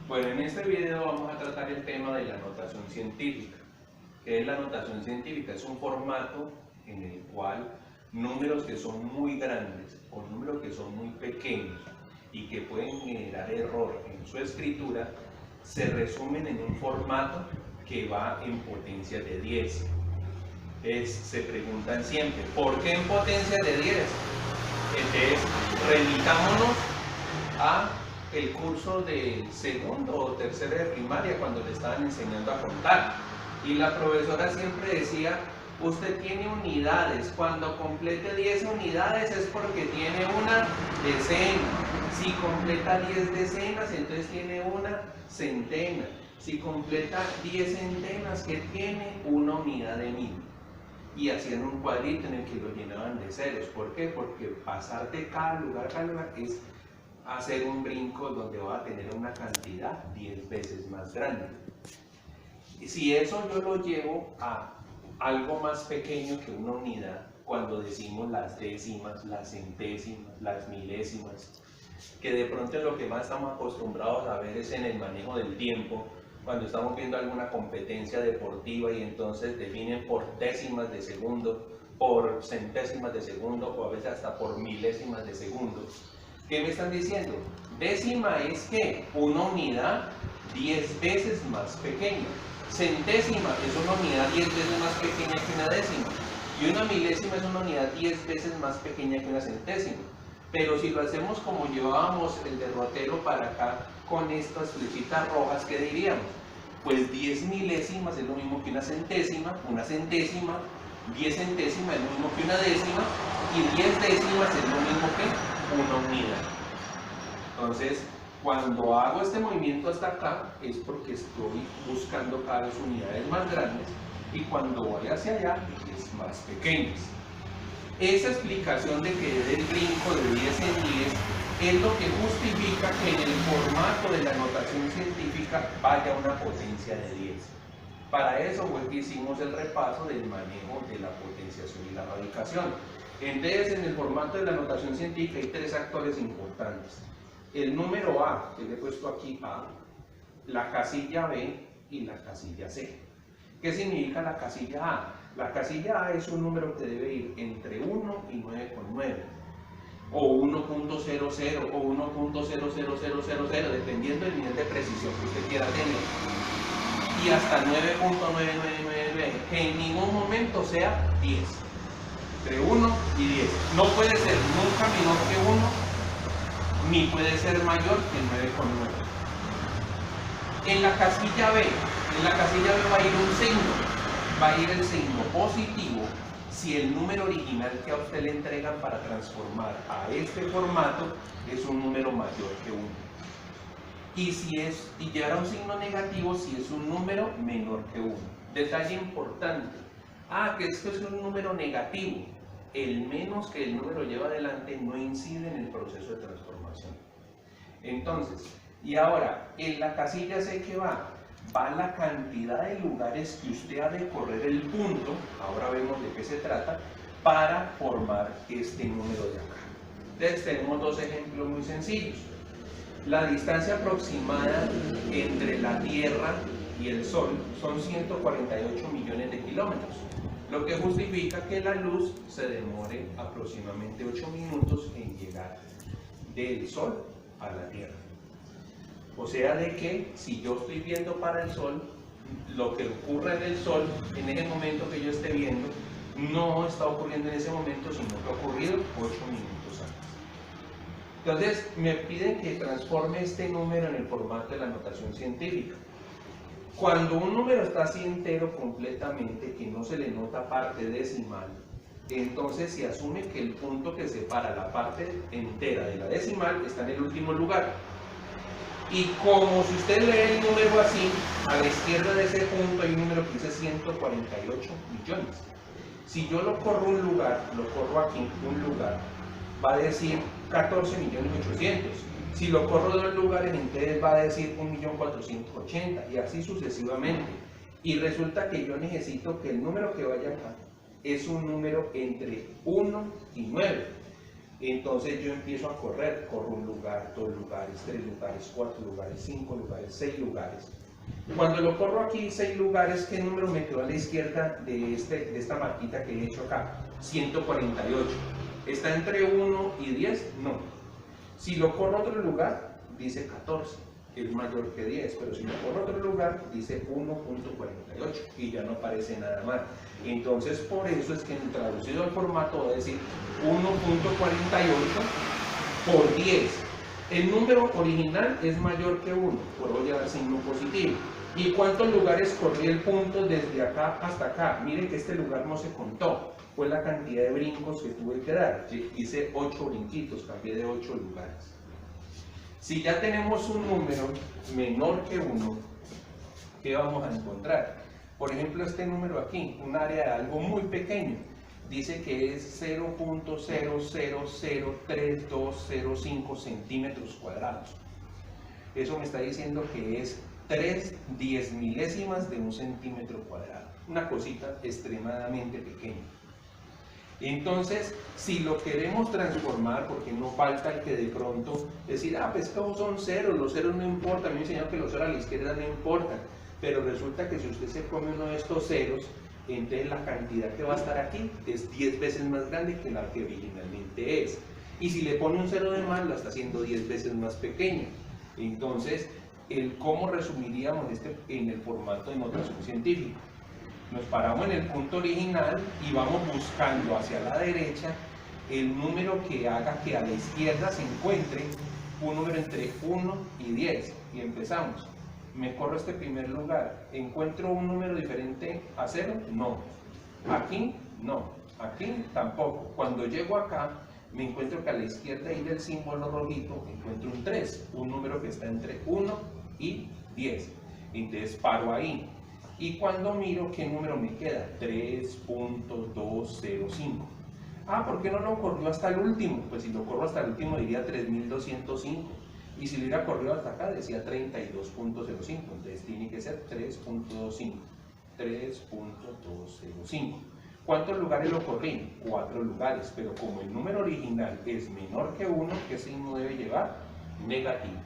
Bueno, en este video vamos a tratar el tema de la notación científica. ¿Qué es la notación científica? Es un formato en el cual números que son muy grandes o números que son muy pequeños y que pueden generar error en su escritura se resumen en un formato que va en potencia de 10. Se preguntan siempre, ¿por qué en potencia de 10? Entonces, remitámonos a el curso de segundo o tercero de primaria cuando le estaban enseñando a contar. Y la profesora siempre decía, usted tiene unidades, cuando complete 10 unidades es porque tiene una decena. Si completa 10 decenas, entonces tiene una centena. Si completa 10 centenas, ¿qué tiene? Una unidad de mil. Y hacían un cuadrito en el que lo llenaban de ceros. ¿Por qué? Porque pasar de cada lugar a lugar es hacer un brinco donde va a tener una cantidad 10 veces más grande. Y si eso yo lo llevo a algo más pequeño que una unidad, cuando decimos las décimas, las centésimas, las milésimas, que de pronto lo que más estamos acostumbrados a ver es en el manejo del tiempo, cuando estamos viendo alguna competencia deportiva y entonces definen por décimas de segundo, por centésimas de segundo o a veces hasta por milésimas de segundo. ¿Qué me están diciendo? Décima es que una unidad 10 veces más pequeña. Centésima es una unidad 10 veces más pequeña que una décima. Y una milésima es una unidad 10 veces más pequeña que una centésima. Pero si lo hacemos como llevábamos el derrotero para acá, con estas flechitas rojas, ¿qué diríamos? Pues 10 milésimas es lo mismo que una centésima, 10 centésimas es lo mismo que una décima, y 10 décimas es lo mismo que una unidad. Entonces, cuando hago este movimiento hasta acá, es porque estoy buscando cada vez unidades más grandes, y cuando voy hacia allá, es más pequeñas. Esa explicación de que dé el brinco de 10 en 10 es lo que justifica que en el formato de la notación científica vaya una potencia de 10. Para eso fue que hicimos el repaso del manejo de la potenciación y la radicación. Entonces, en el formato de la notación científica hay tres actores importantes. El número A, que le he puesto aquí A, la casilla B y la casilla C. ¿Qué significa la casilla A? La casilla A es un número que debe ir entre 1 y 9,9, o 1.00 o 1.00000, dependiendo del nivel de precisión que usted quiera tener, y hasta 9.9999, que en ningún momento sea 10, entre 1 y 10. No puede ser nunca menor que 1, ni puede ser mayor que 9,9. En la casilla B va a ir un signo. Va a ir el signo positivo si el número original que a usted le entregan para transformar a este formato es un número mayor que 1. Y llevará un signo negativo si es un número menor que 1. Detalle importante. Que esto es un número negativo. El menos que el número lleva adelante no incide en el proceso de transformación. Entonces, y ahora, en la casilla C, ¿qué va? Va la cantidad de lugares que usted ha de correr el punto, ahora vemos de qué se trata, para formar este número de acá. Entonces tenemos dos ejemplos muy sencillos. La distancia aproximada entre la Tierra y el Sol son 148 millones de kilómetros, lo que justifica que la luz se demore aproximadamente 8 minutos en llegar del Sol a la Tierra. O sea de que si yo estoy viendo para el Sol, lo que ocurre en el Sol, en ese momento que yo esté viendo, no está ocurriendo en ese momento, sino que ha ocurrido 8 minutos antes. Entonces, me piden que transforme este número en el formato de la notación científica. Cuando un número está así entero completamente, que no se le nota parte decimal, entonces se asume que el punto que separa la parte entera de la decimal está en el último lugar. Y como si usted lee el número así, a la izquierda de ese punto hay un número que dice 148 millones. Si yo lo corro un lugar, lo corro aquí, un lugar, va a decir 14.800.000. Si lo corro dos lugares, entonces va a decir 1.480.000 y así sucesivamente. Y resulta que yo necesito que el número que vaya acá es un número entre 1 y 9. Entonces yo empiezo a correr, corro un lugar, 2 lugares, 3 lugares, 4 lugares, 5 lugares, 6 lugares. Cuando lo corro aquí 6 lugares, ¿qué número me quedó a la izquierda de esta marquita que he hecho acá? 148. ¿Está entre 1 y 10? No. Si lo corro a otro lugar, dice 14, que es mayor que 10, pero si lo corro a otro lugar, dice 1.48 y ya no aparece nada más. Entonces, por eso es que en traducido al formato va a decir 1.48 por 10. El número original es mayor que 1, por hoy llevar signo positivo. ¿Y cuántos lugares corrí el punto desde acá hasta acá? Miren que este lugar no se contó, fue la cantidad de brincos que tuve que dar. Hice 8 brinquitos, cambié de 8 lugares. Si ya tenemos un número menor que 1, ¿qué vamos a encontrar? Por ejemplo, este número aquí, un área de algo muy pequeño, dice que es 0.003205 centímetros cuadrados. Eso me está diciendo que es 3 10 milésimas de un centímetro cuadrado. Una cosita extremadamente pequeña. Entonces, si lo queremos transformar, porque no falta el que de pronto decir, pues todos son ceros, los ceros no importan, a mí me enseñaron que los ceros a la izquierda no importan, pero resulta que si usted se come uno de estos ceros, entonces la cantidad que va a estar aquí es 10 veces más grande que la que originalmente es. Y si le pone un cero de más, la está haciendo 10 veces más pequeña. Entonces, ¿cómo resumiríamos en el formato de notación científica? Nos paramos en el punto original y vamos buscando hacia la derecha el número que haga que a la izquierda se encuentre un número entre 1 y 10. Y empezamos. Me corro este primer lugar. ¿Encuentro un número diferente a 0? No. Aquí, no. Aquí tampoco. Cuando llego acá, me encuentro que a la izquierda ahí del símbolo rojito encuentro un 3, un número que está entre 1 y 10. Entonces paro ahí. Y cuando miro, ¿qué número me queda? 3.205. ¿Por qué no lo corrió hasta el último? Pues si lo corro hasta el último diría 3205. Y si lo hubiera corrido hasta acá decía 32.05. Entonces tiene que ser 3.25. 3.205. ¿Cuántos lugares lo corrí? 4 lugares. Pero como el número original es menor que 1, ¿qué signo debe llevar? Negativo.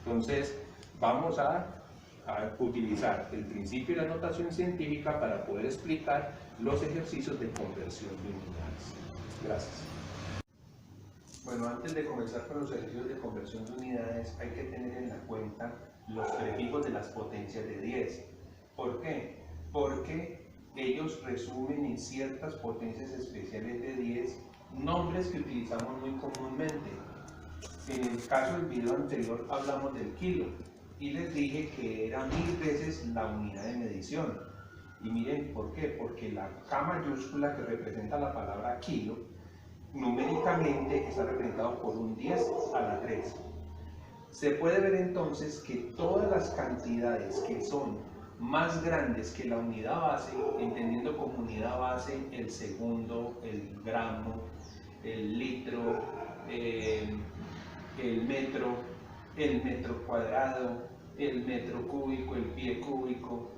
Entonces vamos a utilizar el principio de la notación científica para poder explicar los ejercicios de conversión de unidades. Gracias. Bueno, antes de comenzar con los ejercicios de conversión de unidades, hay que tener en la cuenta los prefijos de las potencias de 10. ¿Por qué? Porque ellos resumen en ciertas potencias especiales de 10 nombres que utilizamos muy comúnmente. En el caso del video anterior hablamos del kilo y les dije que era 1000 veces la unidad de medición. Y miren, ¿por qué? Porque la K mayúscula que representa la palabra kilo, numéricamente está representado por un 10 a la 3. Se puede ver entonces que todas las cantidades que son más grandes que la unidad base, entendiendo como unidad base el segundo, el gramo, el litro, el metro cuadrado, el metro cúbico, el pie cúbico,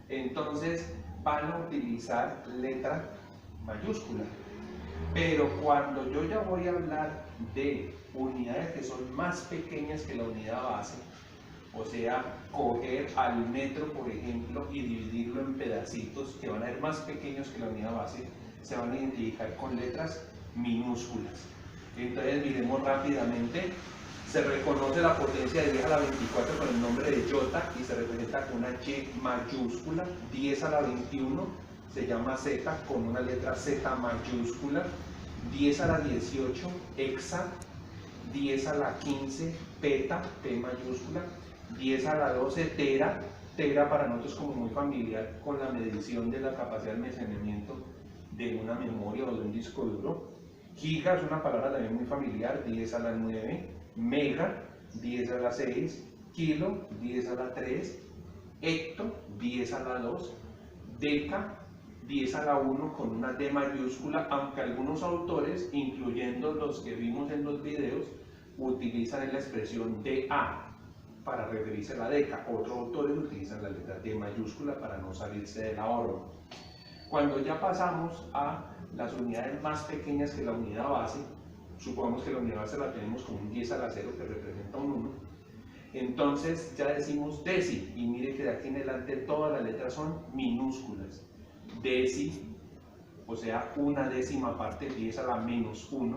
entonces van a utilizar letra mayúscula. Pero cuando yo ya voy a hablar de unidades que son más pequeñas que la unidad base, o sea, coger al metro, por ejemplo, y dividirlo en pedacitos que van a ser más pequeños que la unidad base, se van a identificar con letras minúsculas. Entonces miremos rápidamente. Se reconoce la potencia de 10 a la 24 con el nombre de iota y se representa con una Y mayúscula. 10 a la 21 se llama Z con una letra Z mayúscula. 10 a la 18 hexa. 10 a la 15 peta, P mayúscula. 10 a la 12 tera. Tera para nosotros como muy familiar con la medición de la capacidad de almacenamiento de una memoria o de un disco duro. Giga es una palabra también muy familiar, 10 a la 9. Mega, 10 a la 6, kilo, 10 a la 3, hecto, 10 a la 2, deca, 10 a la 1 con una D mayúscula, aunque algunos autores, incluyendo los que vimos en los videos, utilizan la expresión DA para referirse a la deca. Otros autores utilizan la letra D mayúscula para no salirse de la órbita. Cuando ya pasamos a las unidades más pequeñas que la unidad base, supongamos que la unidad base la tenemos con un 10 a la 0 que representa un 1, entonces ya decimos deci, y mire que de aquí en adelante todas las letras son minúsculas. Deci, o sea, una décima parte, 10 a la menos 1,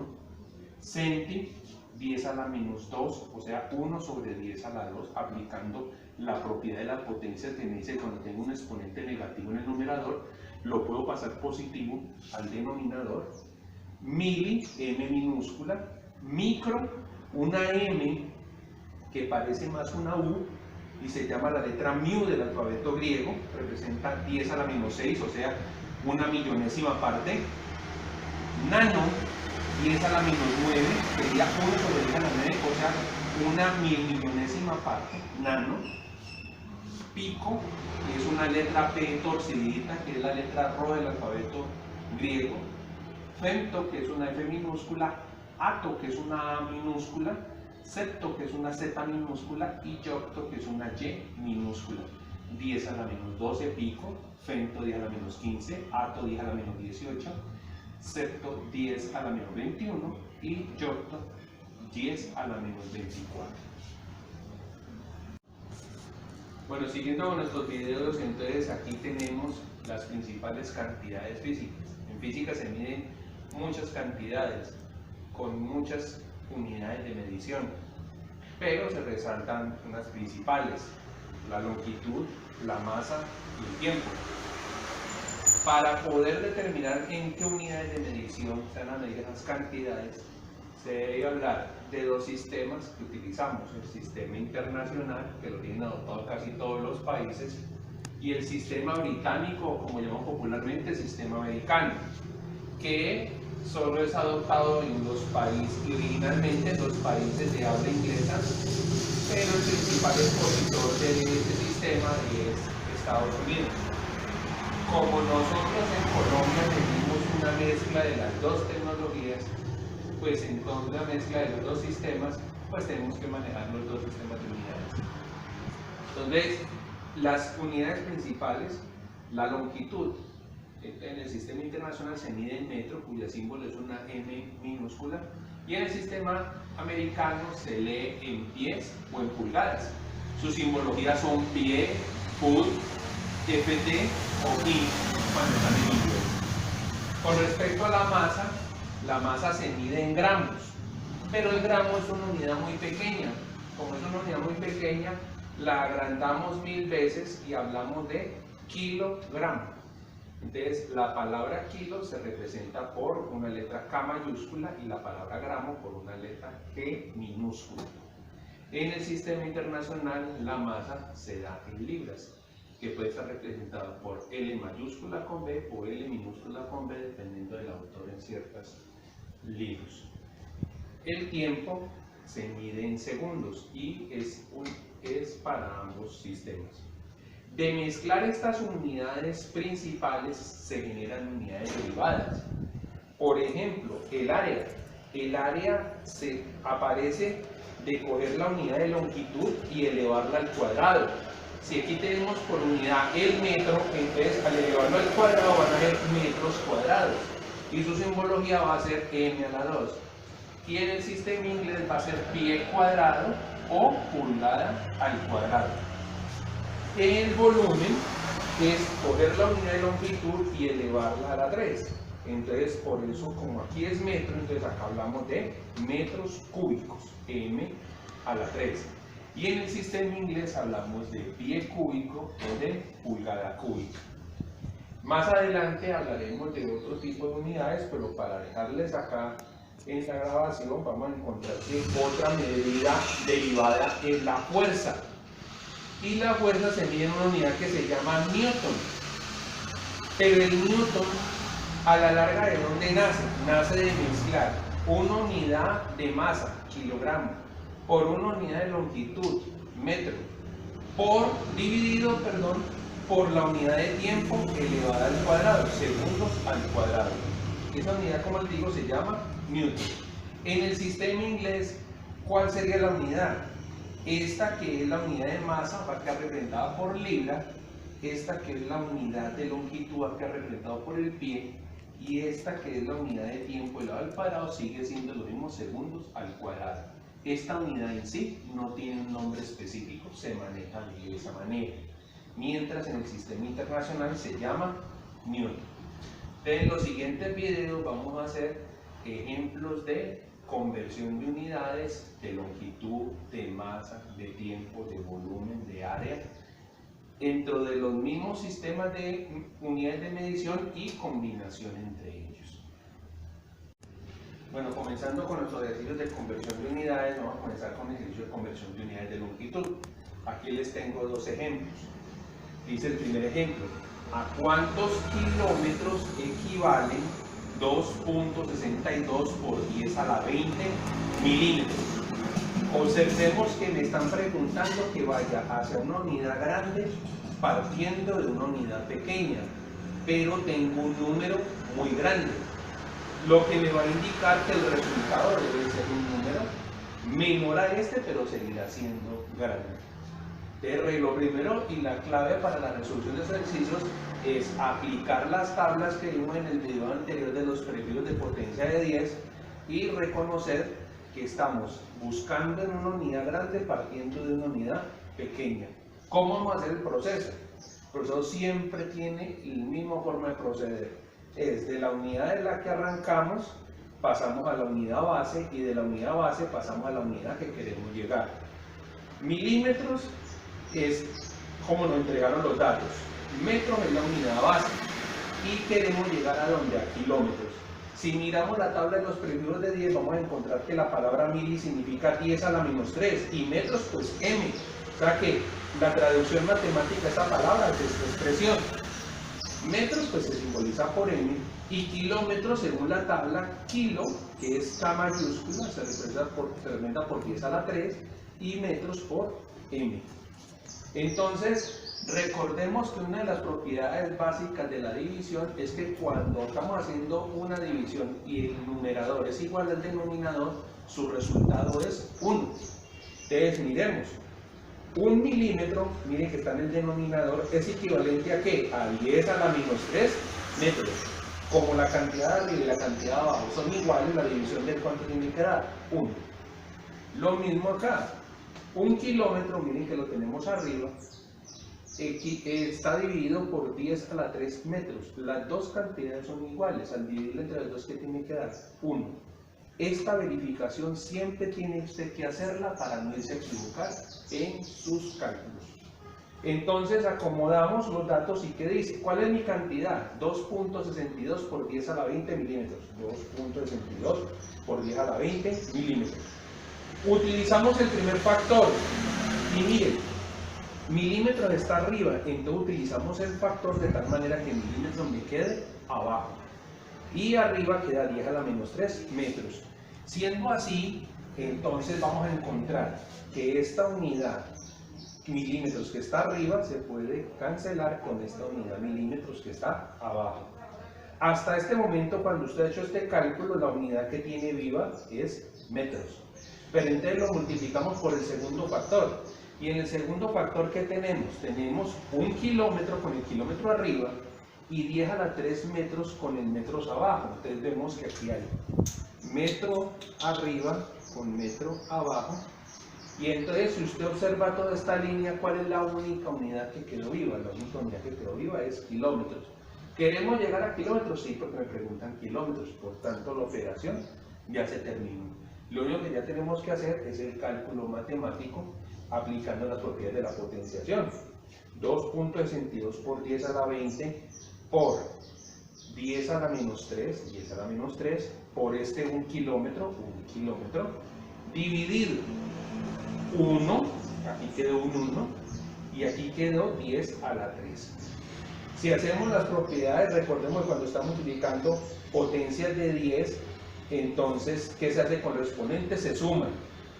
centi, 10 a la menos 2, o sea, 1 sobre 10 a la 2, aplicando la propiedad de la potencia que me dice cuando tengo un exponente negativo en el numerador, lo puedo pasar positivo al denominador. Mili, m minúscula. Micro, una m que parece más una u y se llama la letra mu del alfabeto griego, representa 10 a la menos 6, o sea, una millonésima parte. Nano, 10 a la menos 9, sería 1 sobre 10 a la 9, o sea, una millonésima parte, nano. Pico, que es una letra P torcidita, que es la letra Rho del alfabeto griego. Femto, que es una F minúscula. Ato, que es una A minúscula. Septo, que es una Z minúscula. Y yocto, que es una Y minúscula. 10 a la menos 12, pico. Femto, 10 a la menos 15. Ato, 10 a la menos 18. Septo, 10 a la menos 21. Y yocto, 10 a la menos 24. Bueno, siguiendo con nuestros videos, entonces aquí tenemos las principales cantidades físicas. En física se miden muchas cantidades con muchas unidades de medición, pero se resaltan unas principales: la longitud, la masa y el tiempo. Para poder determinar en qué unidades de medición se van a medir esas cantidades, se debe hablar de dos sistemas que utilizamos: el sistema internacional, que lo tienen adoptado casi todos los países, y el sistema británico, o como llamamos popularmente, el sistema americano, que solo es adoptado en los países, y originalmente en los países de habla inglesa, pero el principal expositor de este sistema es Estados Unidos. Como nosotros en Colombia tenemos una mezcla de las dos tecnologías, pues entonces la mezcla de los dos sistemas, pues tenemos que manejar los dos sistemas de unidades. Entonces, las unidades principales, la longitud, en el sistema internacional se mide en metro, cuyo símbolo es una m minúscula, y en el sistema americano se lee en pies o en pulgadas. Sus simbologías son pie, foot, ft o i cuando están en inglés. Con respecto a la masa se mide en gramos, pero el gramo es una unidad muy pequeña. Como es una unidad muy pequeña, la agrandamos 1000 veces y hablamos de kilogramo. Entonces, la palabra kilo se representa por una letra K mayúscula y la palabra gramo por una letra G minúscula. En el sistema internacional, la masa se da en libras, que puede estar representada por L mayúscula con B o L minúscula con B, dependiendo del autor en ciertos libros. El tiempo se mide en segundos y es para ambos sistemas. De mezclar estas unidades principales se generan unidades derivadas. Por ejemplo, el área. El área se aparece de coger la unidad de longitud y elevarla al cuadrado. Si aquí tenemos por unidad el metro, entonces al elevarlo al cuadrado van a ser metros cuadrados. Y su simbología va a ser m a la 2. Y en el sistema inglés va a ser pie cuadrado o pulgada al cuadrado. El volumen es coger la unidad de longitud y elevarla a la 3. Entonces, por eso, como aquí es metro, entonces acá hablamos de metros cúbicos, m a la 3. Y en el sistema inglés hablamos de pie cúbico o de pulgada cúbica. Más adelante hablaremos de otro tipo de unidades, pero para dejarles acá en la grabación vamos a encontrar que otra medida derivada es la fuerza. Y la fuerza se mide en una unidad que se llama newton. Pero el newton, a la larga, ¿de dónde nace? Nace de mezclar una unidad de masa, kilogramo, por una unidad de longitud, metro, por la unidad de tiempo elevada al cuadrado, segundos al cuadrado. Esa unidad, como les digo, se llama newton. En el sistema inglés, ¿cuál sería la unidad? Esta, que es la unidad de masa, va a quedar representada por libra. Esta, que es la unidad de longitud, va a quedar representada por el pie. y esta que es la unidad de tiempo elevado al cuadrado sigue siendo los mismos segundos al cuadrado. Esta unidad en sí no tiene un nombre específico, se maneja de esa manera, mientras en el sistema internacional se llama Newton. En los siguientes videos vamos a hacer ejemplos de conversión de unidades, de longitud, de masa, de tiempo, de volumen, de área, dentro de los mismos sistemas de unidades de medición y combinación entre ellos. Bueno, comenzando con los ejercicios de conversión de unidades, vamos a comenzar con el ejercicio de conversión de unidades de longitud. Aquí les tengo dos ejemplos. Dice el primer ejemplo: ¿a cuántos kilómetros equivalen 2.62 por 10 a la 20 milímetros? Observemos que me están preguntando que vaya hacia una unidad grande partiendo de una unidad pequeña, pero tengo un número muy grande, lo que me va a indicar que el resultado debe ser un número menor a este, pero seguirá siendo grande. Lo primero y la clave para la resolución de estos ejercicios es aplicar las tablas que vimos en el video anterior de los prefijos de potencia de 10 y reconocer que estamos buscando en una unidad grande partiendo de una unidad pequeña. ¿Cómo vamos a hacer el proceso? El proceso siempre tiene la misma forma de proceder. Es de la unidad de la que arrancamos, pasamos a la unidad base, y de la unidad base pasamos a la unidad que queremos llegar. Milímetros es como nos entregaron los datos, metros es la unidad base y queremos llegar a donde, a kilómetros. Si miramos la tabla de los prefijos de 10, vamos a encontrar que la palabra mili significa 10 a la menos 3 y metros pues m, o sea que la traducción matemática de esta palabra es esta expresión. Metros pues se simboliza por m y kilómetros según la tabla, kilo, que es K mayúscula, se representa por 10 a la 3 y metros por m. Entonces, recordemos que una de las propiedades básicas de la división es que cuando estamos haciendo una división y el numerador es igual al denominador, su resultado es 1. Entonces, miremos. 1 milímetro, miren que está en el denominador, es equivalente a ¿qué? A 10 a la menos 3 metros. Como la cantidad de arriba y la cantidad de abajo son iguales, la división de cuánto tiene que dar 1. Lo mismo acá. 1 kilómetro, miren que lo tenemos arriba, está dividido por 10 a la 3 metros. Las dos cantidades son iguales. Al dividir entre las dos, ¿qué tiene que dar? 1. Esta verificación siempre tiene usted que hacerla para no irse a equivocar en sus cálculos. Entonces acomodamos los datos y ¿qué dice? ¿Cuál es mi cantidad? 2.62 por 10 a la 20 milímetros. 2.62 por 10 a la 20 milímetros. Utilizamos el primer factor y miren, milímetros está arriba, entonces utilizamos el factor de tal manera que milímetros me quede abajo y arriba queda 10 a la menos 3 metros. Siendo así, entonces vamos a encontrar que esta unidad milímetros que está arriba se puede cancelar con esta unidad milímetros que está abajo. Hasta este momento, cuando usted ha hecho este cálculo, la unidad que tiene viva es metros. Pero entonces lo multiplicamos por el segundo factor. Y en el segundo factor, ¿qué tenemos? Tenemos 1 kilómetro con el kilómetro arriba y 10 a la 3 metros con el metros abajo. Entonces vemos que aquí hay metro arriba con metro abajo. Y entonces, si usted observa toda esta línea, ¿cuál es la única unidad que quedó viva? La única unidad que quedó viva es kilómetros. ¿Queremos llegar a kilómetros? Sí, porque me preguntan kilómetros. Por tanto, la operación ya se terminó. Lo único que ya tenemos que hacer es el cálculo matemático aplicando las propiedades de la potenciación. 2.62 por 10 a la 20 por 10 a la menos 3, 10 a la menos 3, por este 1 kilómetro, dividido 1, aquí quedó un 1, y aquí quedó 10 a la 3. Si hacemos las propiedades, recordemos que cuando estamos utilizando potencias de 10, entonces, ¿qué se hace con los exponentes? Se suman.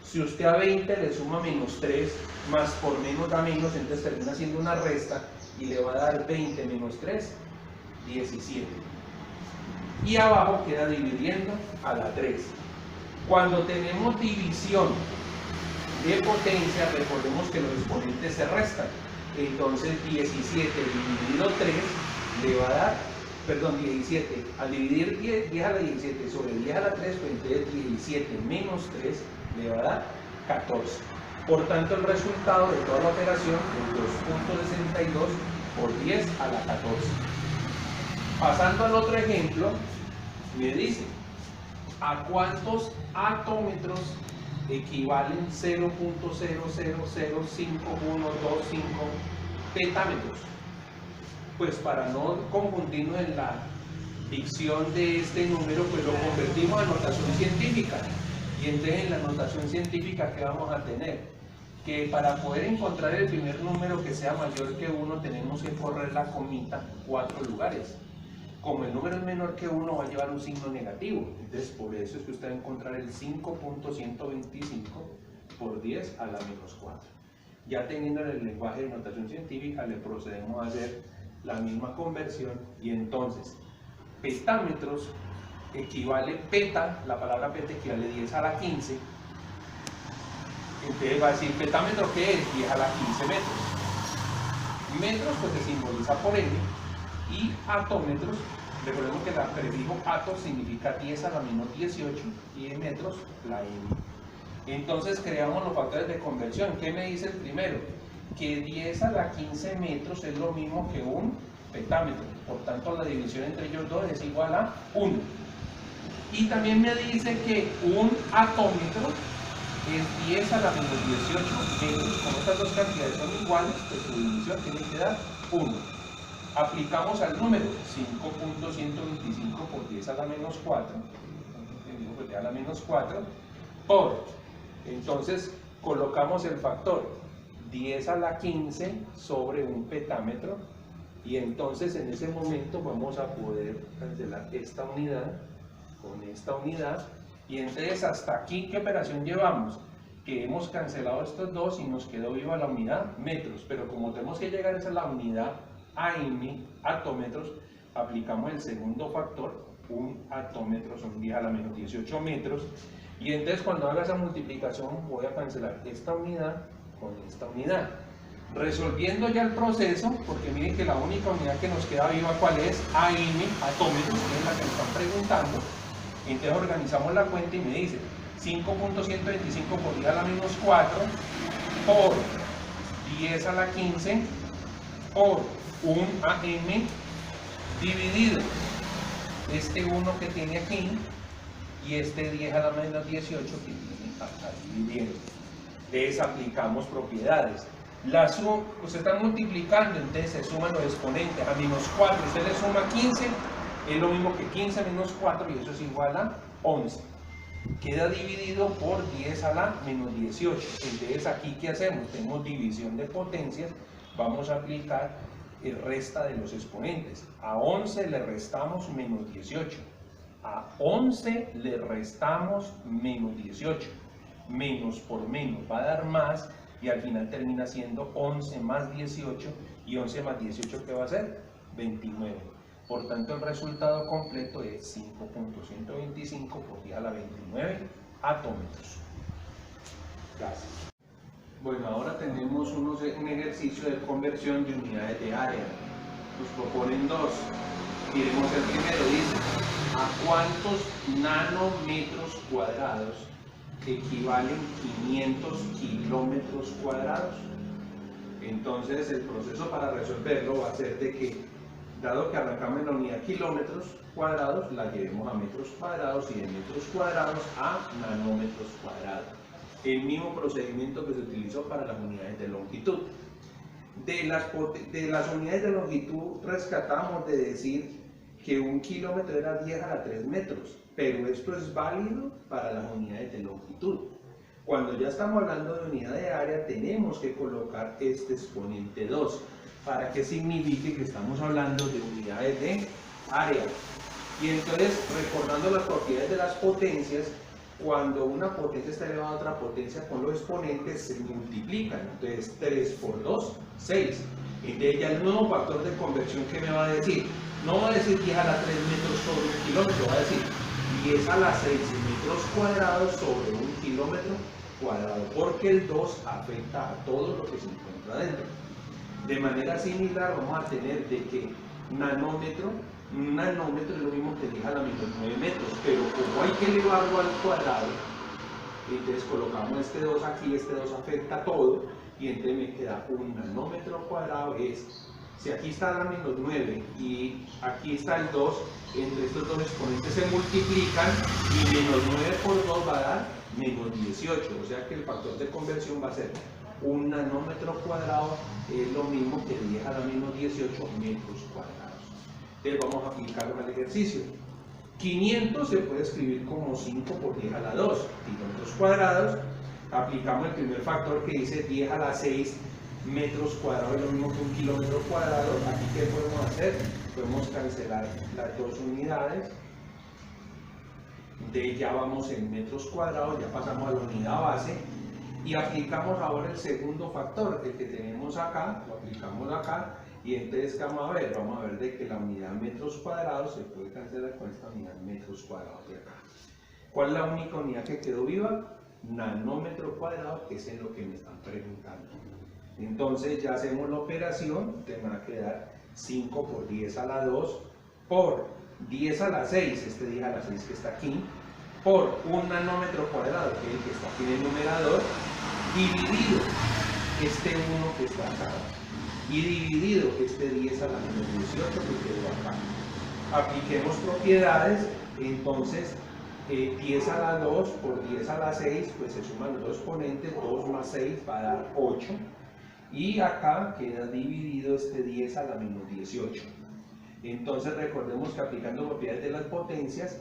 Si usted a 20 le suma menos 3, más por menos da menos, entonces termina haciendo una resta y le va a dar 20 menos 3, 17. Y abajo queda dividiendo a la 3. Cuando tenemos división de potencia, recordemos que los exponentes se restan. Entonces 17 dividido 3 le va a dar perdón, 17, al dividir 10 a la 17 sobre 10 a la 3, pues entonces 17 menos 3 le va a dar 14. Por tanto, el resultado de toda la operación es 2.62 por 10 a la 14. Pasando al otro ejemplo, me dice, ¿a cuántos atómetros equivalen 0.00051125 petámetros? Pues para no confundirnos en la dicción de este número, pues lo convertimos a notación científica. Y entonces en la notación científica, ¿qué vamos a tener? Que para poder encontrar el primer número que sea mayor que 1, tenemos que correr la comita 4 lugares. Como el número es menor que 1, va a llevar un signo negativo. Entonces, por eso es que usted va a encontrar el 5.125 por 10 a la menos 4. Ya teniendo el lenguaje de notación científica, le procedemos a hacer la misma conversión y entonces, petámetros equivale, la palabra peta equivale 10 a la 15. Entonces va a decir, petámetro, ¿qué es? 10 a la 15 metros. Metros, pues se simboliza por n. Y atómetros, recordemos que el prefijo ato significa 10 a la menos 18 y en metros la m. Entonces creamos los factores de conversión. ¿Qué me dice el primero? Que 10 a la 15 metros es lo mismo que un petámetro. Por tanto, la división entre ellos dos es igual a 1. Y también me dice que un atómetro es 10 a la menos 18 metros. Como estas dos cantidades son iguales, pues su división tiene que dar 1. Aplicamos al número 5.125 por 10 a la menos 4, a la menos 4 por, entonces colocamos el factor 10 a la 15 sobre un petámetro y entonces en ese momento vamos a poder cancelar esta unidad con esta unidad y entonces hasta aquí ¿qué operación llevamos? Que hemos cancelado estos dos y nos quedó viva la unidad metros, pero como tenemos que llegar a esa la unidad AM, atómetros, aplicamos el segundo factor, un atómetro son 10 a la menos 18 metros, y entonces cuando haga esa multiplicación voy a cancelar esta unidad con esta unidad. Resolviendo ya el proceso, porque miren que la única unidad que nos queda viva, ¿cuál es? AM, atómetros, que es la que nos están preguntando. Entonces organizamos la cuenta y me dice 5.125 por 10 a la menos 4 por 10 a la 15 por un AM dividido este 1 que tiene aquí y este 10 a la menos 18 que tiene acá dividiendo. Les aplicamos propiedades. La suma, usted está multiplicando, entonces se suman los exponentes. A menos 4, usted le suma 15, es lo mismo que 15 menos 4 y eso es igual a 11. Queda dividido por 10 a la menos 18. Entonces aquí, ¿qué hacemos? Tenemos división de potencias. Vamos a aplicar el resta de los exponentes. A 11 le restamos menos 18. A 11 le restamos menos 18. Menos por menos va a dar más y al final termina siendo 11 más 18 y 11 más 18 ¿qué va a ser? 29. Por tanto el resultado completo es 5.125 por 10 a la 29 atómetros. Gracias. Bueno, ahora tenemos un ejercicio de conversión de unidades de área. Nos proponen dos. Miremos el primero, dice, ¿a cuántos nanómetros cuadrados equivalen 500 kilómetros cuadrados? Entonces el proceso para resolverlo va a ser de que, dado que arrancamos en la unidad kilómetros cuadrados, la llevemos a metros cuadrados y de metros cuadrados a nanómetros cuadrados. El mismo procedimiento que se utilizó para las unidades de longitud. De las unidades de longitud rescatamos de decir que un kilómetro era 10 a la 3 metros, pero esto es válido para las unidades de longitud. Cuando ya estamos hablando de unidad de área, tenemos que colocar este exponente 2, para que signifique que estamos hablando de unidades de área. Y entonces, recordando las propiedades de las potencias, cuando una potencia está elevada a otra potencia con los exponentes se multiplican. Entonces 3 por 2, 6. Entonces ya el nuevo factor de conversión que me va a decir, no va a decir 10 a la 3 metros sobre un kilómetro, va a decir 10 a la 6 metros cuadrados sobre un kilómetro cuadrado, porque el 2 afecta a todo lo que se encuentra dentro. De manera similar vamos a tener de que nanómetro Un nanómetro es lo mismo que 10 a la menos 9 metros, pero como hay que elevarlo al cuadrado, entonces colocamos este 2 aquí, este 2 afecta todo, y entonces me queda un nanómetro cuadrado es, si aquí está la menos 9 y aquí está el 2, entre estos dos exponentes se multiplican y menos 9 por 2 va a dar menos 18, o sea que el factor de conversión va a ser un nanómetro cuadrado es lo mismo que 10 a la menos 18 metros cuadrados. Entonces vamos a aplicarlo al ejercicio. 500 se puede escribir como 5 por 10 a la 2 kilómetros cuadrados. Aplicamos el primer factor que dice 10 a la 6 metros cuadrados es lo mismo que un kilómetro cuadrado. Aquí ¿qué podemos hacer? Podemos cancelar las dos unidades. De ya vamos en metros cuadrados, ya pasamos a la unidad base y aplicamos ahora el segundo factor, el que tenemos acá, lo aplicamos acá y entonces ¿qué vamos a ver? Vamos a ver de que la unidad metros cuadrados se puede cancelar con esta unidad metros cuadrados de acá. ¿Cuál es la única unidad que quedó viva? Nanómetro cuadrado, que es en lo que me están preguntando. Entonces ya hacemos la operación, te va a quedar 5 por 10 a la 2 por 10 a la 6, este 10 a la 6 que está aquí, por un nanómetro cuadrado, que es el que está aquí en el numerador, dividido este 1 que está acá, y dividido este 10 a la menos 18 que quedó acá. Apliquemos propiedades, entonces 10 a la 2 por 10 a la 6, pues se suman los dos exponentes, 2 más 6 va a dar 8, y acá queda dividido este 10 a la menos 18. Entonces recordemos que aplicando propiedades de las potencias,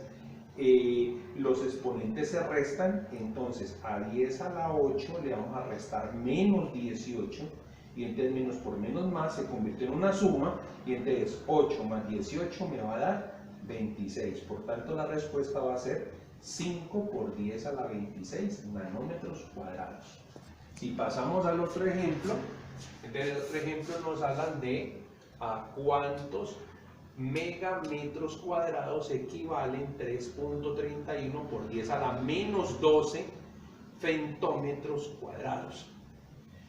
los exponentes se restan, entonces a 10 a la 8 le vamos a restar menos 18, y entonces menos por menos más se convierte en una suma, y entonces 8 más 18 me va a dar 26, por tanto la respuesta va a ser 5 por 10 a la 26 nanómetros cuadrados. Si pasamos al otro ejemplo, entonces el otro ejemplo nos hablan de a cuántos megametros cuadrados equivalen 3.31 por 10 a la menos 12 femtómetros cuadrados.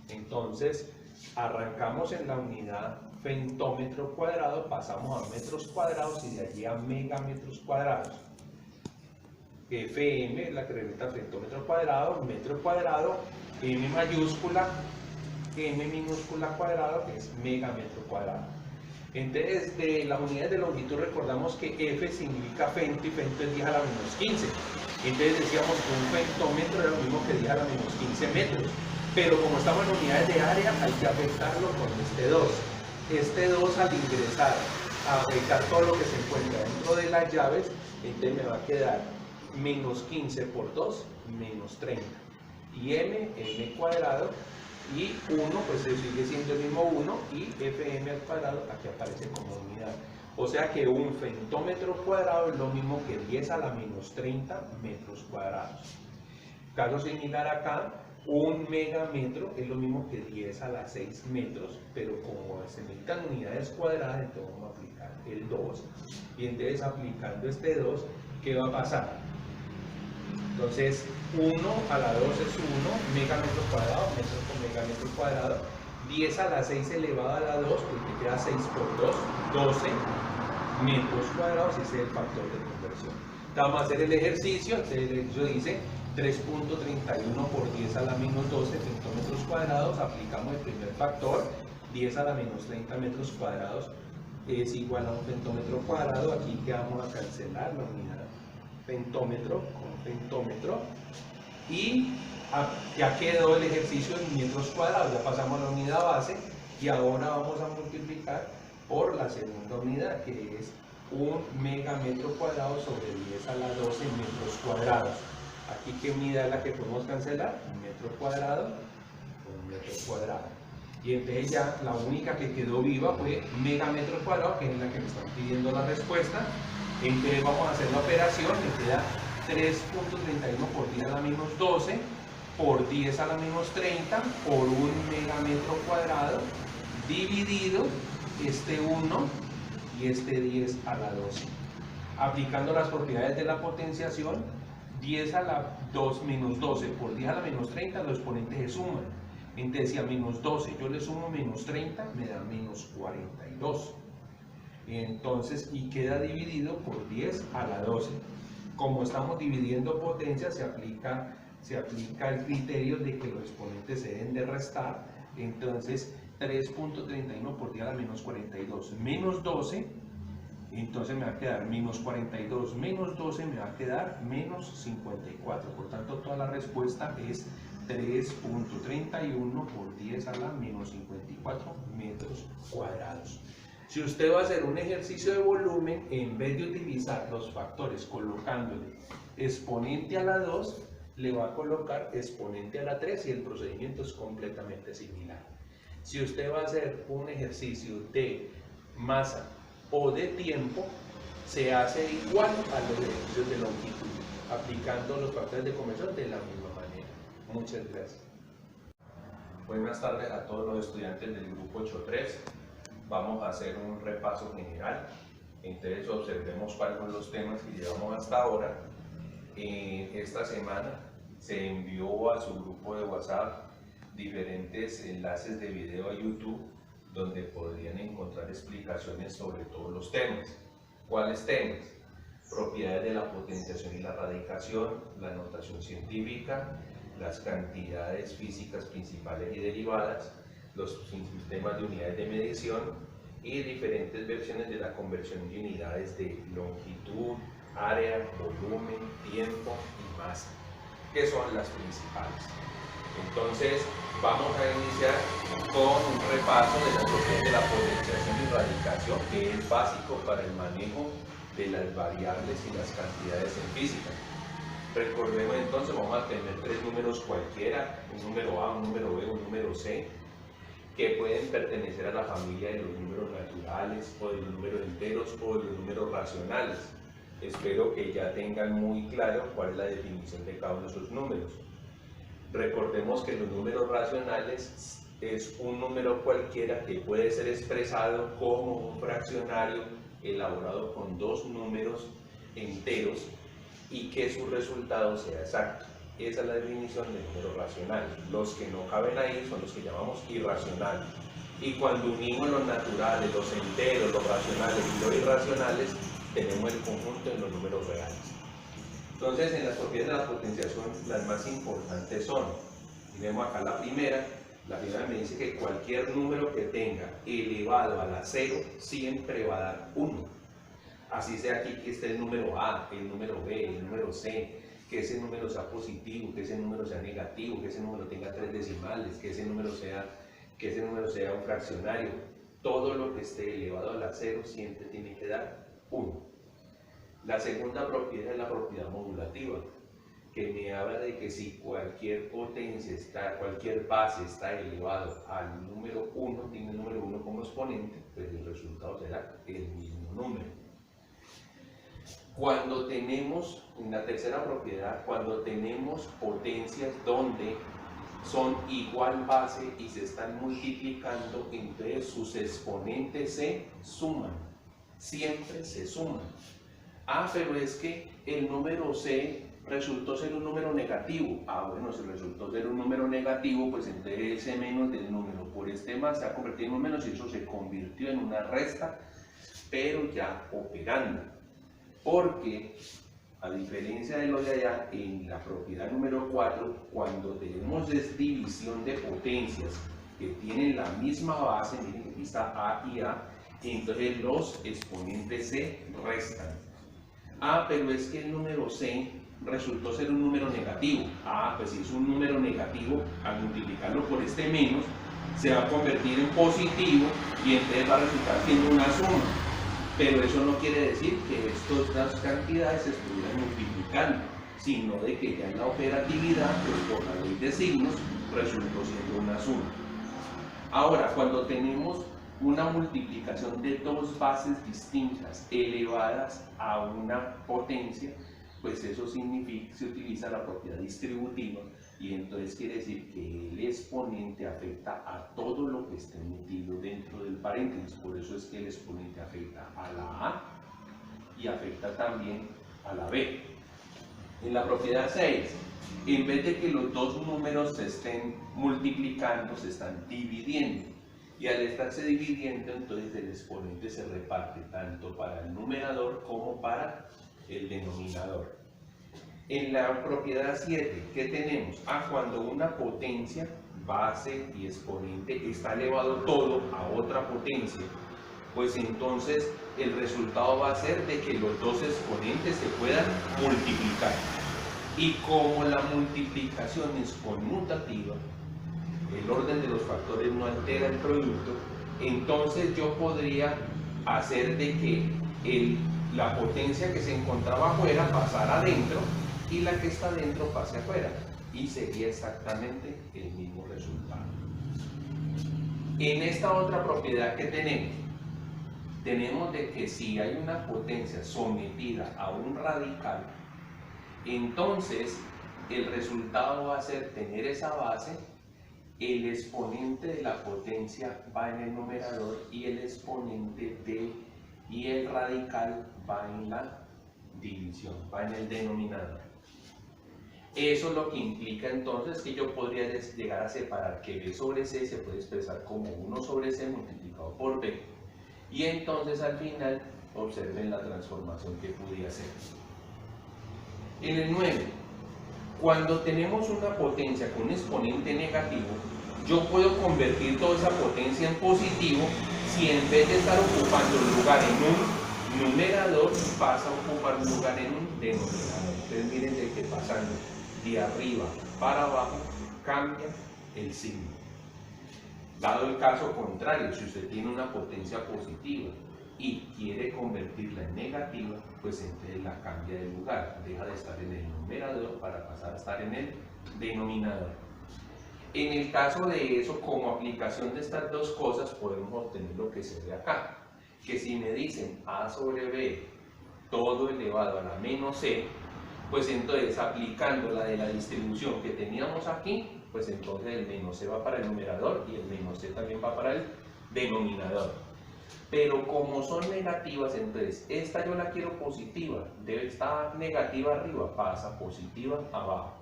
Entonces arrancamos en la unidad femtómetro cuadrado, pasamos a metros cuadrados y de allí a megametros cuadrados. FM es la que representa femtómetro cuadrado, metro cuadrado, M mayúscula, M minúscula cuadrado, que es megametro cuadrado. Entonces, de las unidades de longitud recordamos que F significa femto y femto es 10 a la menos 15. Entonces decíamos que un femtómetro era lo mismo que 10 a la menos 15 metros. Pero como estamos en unidades de área, hay que afectarlo con este 2. Este 2 al ingresar a afectar todo lo que se encuentra dentro de las llaves, entonces me va a quedar menos 15 por 2, menos 30. Y M cuadrado, y 1 pues sigue siendo el mismo 1, y Fm al cuadrado aquí aparece como unidad. O sea que un femtómetro cuadrado es lo mismo que 10 a la menos 30 metros cuadrados. Caso similar acá, un megametro es lo mismo que 10 a la 6 metros, pero como se necesitan unidades cuadradas, entonces vamos a aplicar el 2. Y entonces aplicando este 2, ¿qué va a pasar? Entonces 1 a la 2 es 1 megametro cuadrado, metro por megametro cuadrado. 10 a la 6 elevado a la 2, porque queda 6 por 2, 12 metros cuadrados, ese es el factor de conversión. Vamos a hacer el ejercicio, el ejercicio dice 3.31 por 10 a la menos 12 femtómetros cuadrados, aplicamos el primer factor, 10 a la menos 30 metros cuadrados es igual a un femtómetro cuadrado, aquí que vamos a cancelar la unidad femtómetro con femtómetro, y ya quedó el ejercicio en metros cuadrados, ya pasamos a la unidad base, y ahora vamos a multiplicar por la segunda unidad, que es un megametro cuadrado sobre 10 a la 12 metros cuadrados. Aquí, ¿qué unidad es la que podemos cancelar? Un metro cuadrado, un metro cuadrado. Y entonces ya la única que quedó viva fue megametro cuadrado, que es la que me están pidiendo la respuesta. Entonces vamos a hacer la operación, me queda 3.31 por 10 a la menos 12 por 10 a la menos 30 por un megametro cuadrado dividido este 1 y este 10 a la 12. Aplicando las propiedades de la potenciación, 10 a la 2 menos 12 por 10 a la menos 30, los exponentes se suman. Entonces si a menos 12 yo le sumo menos 30, me da menos 42. Entonces, y queda dividido por 10 a la 12. Como estamos dividiendo potencias, se aplica el criterio de que los exponentes se deben de restar. Entonces, 3.31 por 10 a la menos 42 menos 12, entonces me va a quedar menos 42 menos 12, me va a quedar menos 54. Por tanto, toda la respuesta es 3.31 por 10 a la menos 54 metros cuadrados. Si usted va a hacer un ejercicio de volumen, en vez de utilizar los factores colocándole exponente a la 2, le va a colocar exponente a la 3 y el procedimiento es completamente similar. Si usted va a hacer un ejercicio de masa o de tiempo, se hace igual a los ejercicios de longitud, aplicando los factores de conversión de la misma manera. Muchas gracias. Buenas tardes a todos los estudiantes del grupo 8.3. Vamos a hacer un repaso general. Entonces observemos cuáles son los temas que llevamos hasta ahora. Esta semana se envió a su grupo de WhatsApp diferentes enlaces de video a YouTube donde podrían encontrar explicaciones sobre todos los temas. ¿Cuáles temas? Propiedades de la potenciación y la radicación, la notación científica, las cantidades físicas principales y derivadas, los sistemas de unidades de medición y diferentes versiones de la conversión de unidades de longitud, área, volumen, tiempo y masa, que son las principales. Entonces, vamos a iniciar con un repaso de las propiedades de la potenciación y radicación, que es básico para el manejo de las variables y las cantidades en física. Recordemos entonces, vamos a tener tres números cualquiera, un número A, un número B, un número C, que pueden pertenecer a la familia de los números naturales o de los números enteros o de los números racionales. Espero que ya tengan muy claro cuál es la definición de cada uno de esos números. Recordemos que los números racionales es un número cualquiera que puede ser expresado como un fraccionario elaborado con dos números enteros y que su resultado sea exacto. Esa es la definición de números racionales. Los que no caben ahí son los que llamamos irracionales. Y cuando unimos los naturales, los enteros, los racionales y los irracionales, tenemos el conjunto de los números reales. Entonces, en las propiedades de la potenciación, las más importantes son, y vemos acá la primera me dice que cualquier número que tenga elevado a la 0 siempre va a dar 1. Así sea aquí que esté el número A, el número B, el número C, que ese número sea positivo, que ese número sea negativo, que ese número tenga 3 decimales, que ese número sea un fraccionario. Todo lo que esté elevado a la 0 siempre tiene que dar 1. La segunda propiedad es la propiedad modulativa, que me habla de que si cualquier potencia cualquier base está elevado al número 1, tiene el número 1 como exponente, pues el resultado será el mismo número. Cuando tenemos, en la tercera propiedad, cuando tenemos potencias donde son igual base y se están multiplicando, entonces sus exponentes se suman, siempre se suman. Pero es que el número C resultó ser un número negativo. Bueno, si resultó ser un número negativo, pues entonces ese menos del número por este más se ha convertido en un menos y eso se convirtió en una resta, pero ya operando. Porque, a diferencia de lo de allá, en la propiedad número 4, cuando tenemos división de potencias que tienen la misma base, miren que aquí está A y A, entonces los exponentes se restan. Pero es que el número C resultó ser un número negativo. Pues si es un número negativo, al multiplicarlo por este menos, se va a convertir en positivo y entonces va a resultar siendo una suma. Pero eso no quiere decir que estas cantidades se estuvieran multiplicando, sino de que ya en la operatividad, pues por la ley de signos, resultó siendo una suma. Ahora, cuando tenemos una multiplicación de dos bases distintas elevadas a una potencia, pues eso significa, se utiliza la propiedad distributiva y entonces quiere decir que el exponente afecta a todo lo que esté metido dentro del paréntesis. Por eso es que el exponente afecta a la A y afecta también a la B. En la propiedad 6, en vez de que los dos números se estén multiplicando, se están dividiendo. Y al estarse dividiendo, entonces el exponente se reparte tanto para el numerador como para el denominador. En la propiedad 7, ¿qué tenemos? Cuando una potencia, base y exponente está elevado todo a otra potencia, pues entonces el resultado va a ser de que los dos exponentes se puedan multiplicar. Y como la multiplicación es conmutativa, el orden de los factores no altera el producto, entonces yo podría hacer de que la potencia que se encontraba afuera pasara adentro y la que está adentro pase afuera, y sería exactamente el mismo resultado. En esta otra propiedad que tenemos de que si hay una potencia sometida a un radical, entonces el resultado va a ser tener esa base, el exponente de la potencia va en el numerador y el exponente y el radical va en la división, va en el denominador. Eso es lo que implica entonces que yo podría llegar a separar que b sobre c se puede expresar como 1 sobre c multiplicado por b. Y entonces al final observen la transformación que pude hacer. En el 9, cuando tenemos una potencia con un exponente negativo, yo puedo convertir toda esa potencia en positivo si en vez de estar ocupando un lugar en un numerador, pasa a ocupar un lugar en un denominador. Entonces miren de que pasando de arriba para abajo cambia el signo. Dado el caso contrario, si usted tiene una potencia positiva y quiere convertirla en negativa, pues entonces la cambia de lugar, deja de estar en el numerador para pasar a estar en el denominador. En el caso de eso, como aplicación de estas dos cosas, podemos obtener lo que se ve acá, que si me dicen a sobre b todo elevado a la menos c, pues entonces aplicando la de la distribución que teníamos aquí, pues entonces el menos c va para el numerador y el menos c también va para el denominador. Pero como son negativas, entonces esta yo la quiero positiva, debe estar negativa arriba, pasa positiva abajo.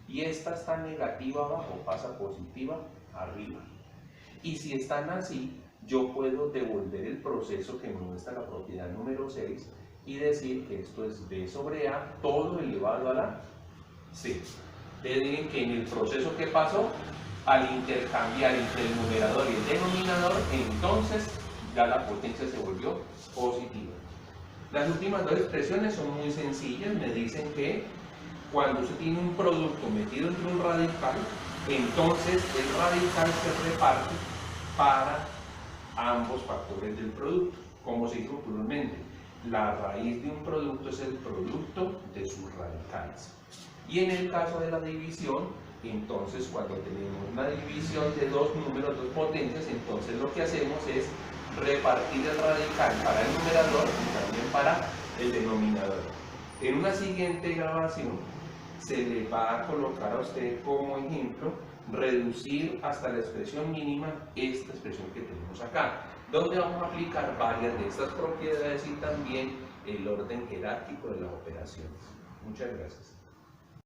Y esta está negativa abajo, pasa positiva arriba. Y si están así, yo puedo devolver el proceso que me muestra la propiedad número 6 y decir que esto es b sobre a todo elevado a la c. Ustedes digan que en el proceso que pasó, al intercambiar entre el numerador y el denominador, entonces ya la potencia se volvió positiva. Las últimas dos expresiones son muy sencillas, me dicen que cuando usted tiene un producto metido entre un radical, entonces el radical se reparte para ambos factores del producto. Como se dijo anteriormente, la raíz de un producto es el producto de sus radicales. Y en el caso de la división, entonces cuando tenemos una división de dos números, dos potencias, entonces lo que hacemos es repartir el radical para el numerador y también para el denominador. En una siguiente grabación se le va a colocar a usted como ejemplo reducir hasta la expresión mínima esta expresión que tenemos acá, donde vamos a aplicar varias de estas propiedades y también el orden jerárquico de las operaciones. Muchas gracias.